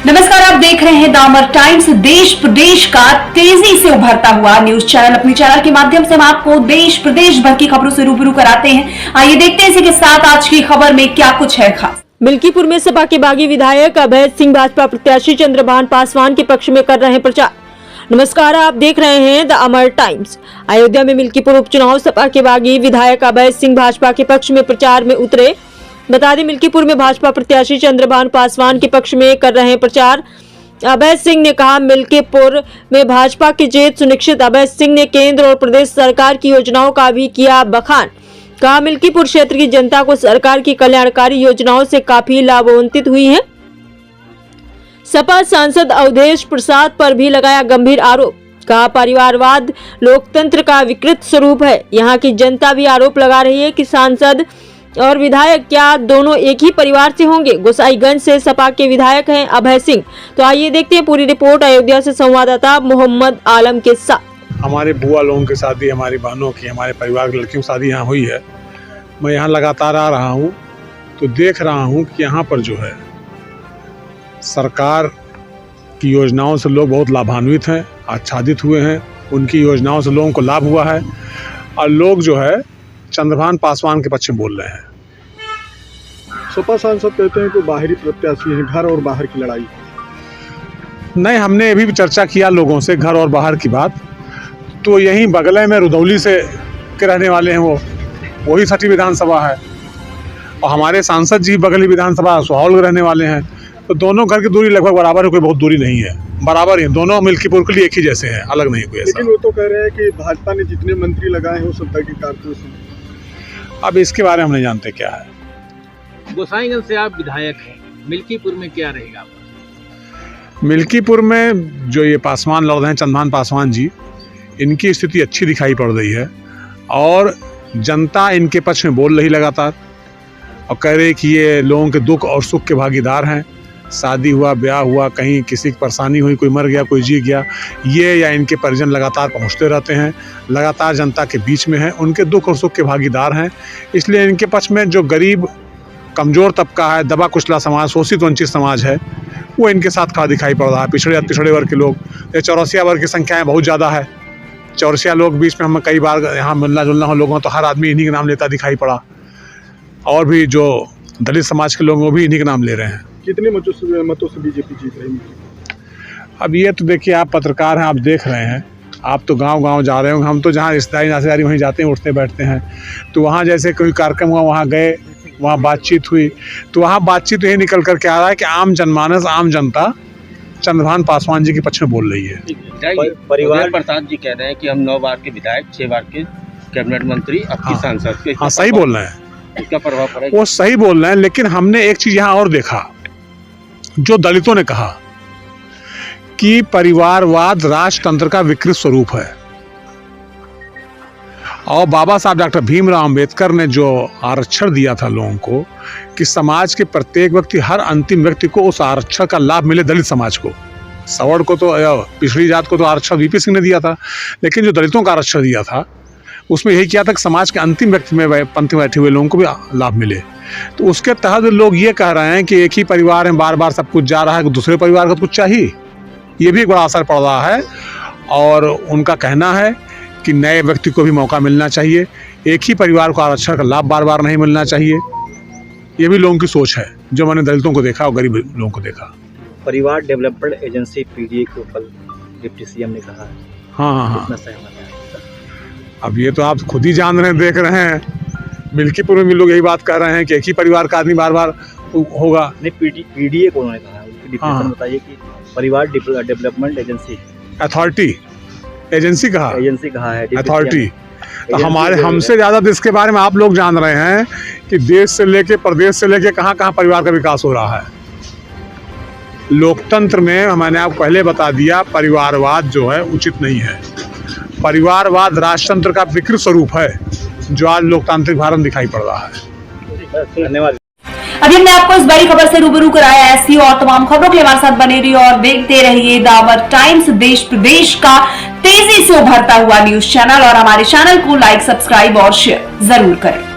नमस्कार, आप देख रहे हैं द अमर टाइम्स। देश प्रदेश का तेजी से उभरता हुआ न्यूज चैनल। अपने चैनल के माध्यम से हम आपको देश प्रदेश भर की खबरों से रूबरू कराते हैं। आइए देखते हैं इसी के साथ आज की खबर में क्या कुछ है खास। मिल्कीपुर में सपा के बागी विधायक अभय सिंह भाजपा प्रत्याशी चंद्रभान पासवान के पक्ष में कर रहे हैं प्रचार। नमस्कार, आप देख रहे हैं द अमर टाइम्स। अयोध्या में मिल्कीपुर उपचुनाव सपा के बागी विधायक अभय सिंह भाजपा के पक्ष में प्रचार में उतरे। बता दें, मिल्कीपुर में भाजपा प्रत्याशी चंद्रभान पासवान के पक्ष में कर रहे हैं प्रचार। अभय सिंह ने कहा, मिल्कीपुर में भाजपा की जीत सुनिश्चित। अभय सिंह ने केंद्र और प्रदेश सरकार की योजनाओं का भी किया बखान। कहा, मिल्कीपुर क्षेत्र की जनता को सरकार की कल्याणकारी योजनाओं से काफी लाभान्वित हुई है। सपा सांसद अवधेश प्रसाद पर भी लगाया गंभीर आरोप। कहा, परिवारवाद लोकतंत्र का विकृत स्वरूप है। यहाँ की जनता भी आरोप लगा रही है कि सांसद और विधायक क्या दोनों एक ही परिवार से होंगे। गोसाईगंज से सपा के विधायक हैं अभय सिंह। तो आइए देखते हैं पूरी रिपोर्ट अयोध्या से संवाददाता मोहम्मद आलम के साथ। हमारे बुआ लोगों की शादी, हमारी बहनों की, हमारे परिवार की लड़कियों की शादी यहाँ हुई है। मैं यहाँ लगातार आ रहा हूँ तो देख रहा हूँ कि यहाँ पर जो है सरकार की योजनाओं से लोग बहुत लाभान्वित हैं, आच्छादित हुए हैं। उनकी योजनाओं से लोगों को लाभ हुआ है और लोग जो है चंद्रभान पासवान के पक्ष में बोल रहे हैं। सपा सांसद कहते हैं कि बाहरी प्रत्याशी है, घर और बाहर की लड़ाई। नहीं, हमने अभी भी चर्चा किया लोगों से घर और बाहर की बात। तो यहीं बगले में रुदौली से के रहने वाले हैं, वही सठी विधानसभा है और हमारे सांसद जी बगली विधानसभा सुहावल के रहने वाले हैं। तो दोनों घर की दूरी लगभग बराबर है, कोई बहुत दूरी नहीं है, बराबर ही दोनों मिल्कीपुर के लिए एक ही जैसे हैं, अलग नहीं कोई ऐसा। लेकिन वो तो कह रहे हैं कि भाजपा ने जितने मंत्री लगाए हैं वो सब की कारतूस हैं। अब इसके बारे में हम नहीं जानते क्या है। गोसाईगंज से आप विधायक हैं, मिल्कीपुर में क्या रहेगा? मिल्कीपुर में जो ये पासवान लड़ रहे हैं, चंद्रभान पासवान जी, इनकी स्थिति अच्छी दिखाई पड़ रही है और जनता इनके पक्ष में बोल रही लगातार और कह रही कि ये लोगों के दुख और सुख के भागीदार हैं। शादी हुआ, ब्याह हुआ, कहीं किसी की परेशानी हुई, कोई मर गया, कोई जी गया, ये या इनके परिजन लगातार पहुंचते रहते हैं, लगातार जनता के बीच में हैं, उनके दुख और सुख के भागीदार हैं। इसलिए इनके पक्ष में जो गरीब कमज़ोर तबका है, दबा कुचला समाज, शोषित वंचित समाज है, वो इनके साथ खड़ा दिखाई पड़ रहा है। पिछड़े वर्ग के लोग, ये चौरसिया वर्ग की संख्याएँ बहुत ज़्यादा है। चौरसिया लोग बीच में हम कई बार यहाँ मिलना जुलना हो लोगों, तो हर आदमी इन्हीं के नाम लेता दिखाई पड़ा और भी जो दलित समाज के लोग वो भी इन्हीं के नाम ले रहे हैं। कितने मतों से बीजेपी जीत रही है? अब ये तो देखिए, आप पत्रकार हैं, आप देख रहे हैं, आप तो गांव जा रहे होंगे। हम तो जहाँ रिश्तेदारी नातेदारी वहीं जाते हैं, उठते बैठते हैं। तो वहाँ जैसे कोई कार्यक्रम हुआ, वहाँ गए, वहाँ बातचीत हुई, तो वहाँ बातचीत यही निकल कर के आ रहा है कि आम जनमानस, आम जनता चंद्रभान पासवान जी के पक्ष में बोल रही है। परिवार प्रसाद जी कह रहे हैं कि हम 9 बार के विधायक, 6 बार के कैबिनेट मंत्री, अब की सांसद। हाँ, सही बोल रहे हैं, इसका प्रभाव पड़ेगा। वो सही बोल रहे हैं। लेकिन हमने एक चीज़ यहाँ और देखा, जो दलितों ने कहा कि परिवारवाद राजतंत्र का विकृत स्वरूप है और बाबा साहब डॉक्टर भीमराव अंबेडकर ने जो आरक्षण दिया था लोगों को कि समाज के प्रत्येक व्यक्ति, हर अंतिम व्यक्ति को उस आरक्षण का लाभ मिले। दलित समाज को, सवर्ण को तो, पिछड़ी जात को तो आरक्षण वीपी सिंह ने दिया था, लेकिन जो दलितों का आरक्षण दिया था उसमें यही किया था कि समाज के अंतिम व्यक्ति में पंक्ति में बैठे हुए लोगों को भी लाभ मिले। तो उसके तहत लोग ये कह रहे हैं कि एक ही परिवार में बार बार सब कुछ जा रहा है, दूसरे परिवार का कुछ चाहिए। ये भी एक बड़ा असर पड़ रहा है और उनका कहना है कि नए व्यक्ति को भी मौका मिलना चाहिए, एक ही परिवार को आरक्षण का लाभ बार बार नहीं मिलना चाहिए। ये भी लोगों की सोच है, जो मैंने दलितों को देखा और गरीब लोगों को देखा। परिवार डेवलपमेंट एजेंसी पीडीए के ऊपर डिप्टी सीएम ने कहा है। हाँ, कितना सहमत है? अब ये तो आप खुद ही जान रहे हैं, देख रहे हैं। मिल्कीपुर में भी लोग यही बात कर रहे हैं कि एक ही परिवार का आदमी बार बार होगा। नहीं, पीडीए को उन्होंने कहा है, उसकी डिफिनेशन बताइए कि परिवार डेवलपमेंट एजेंसी। अथॉरिटी, एजेंसी कहा है, अथॉरिटी। तो हमारे हमसे ज़्यादा देश के बारे में आप लोग जान रहे हैं कि देश से लेके, प्रदेश से लेके कहाँ कहाँ परिवार का विकास हो रहा है। लोकतंत्र में मैंने आपको पहले बता दिया, परिवारवाद जो है उचित नहीं है। परिवारवाद राजतंत्र का विकृत स्वरूप है, जो आज लोकतांत्रिक भारत दिखाई पड़ रहा है। धन्यवाद। अभी हमने आपको इस बड़ी खबर से रूबरू कराया। ऐसी और तमाम खबरों के लिए हमारे साथ बने रहिए और देखते रहिए द अमर टाइम्स, देश प्रदेश का तेजी से उभरता हुआ न्यूज चैनल। और हमारे चैनल को लाइक, सब्सक्राइब और शेयर जरूर करें।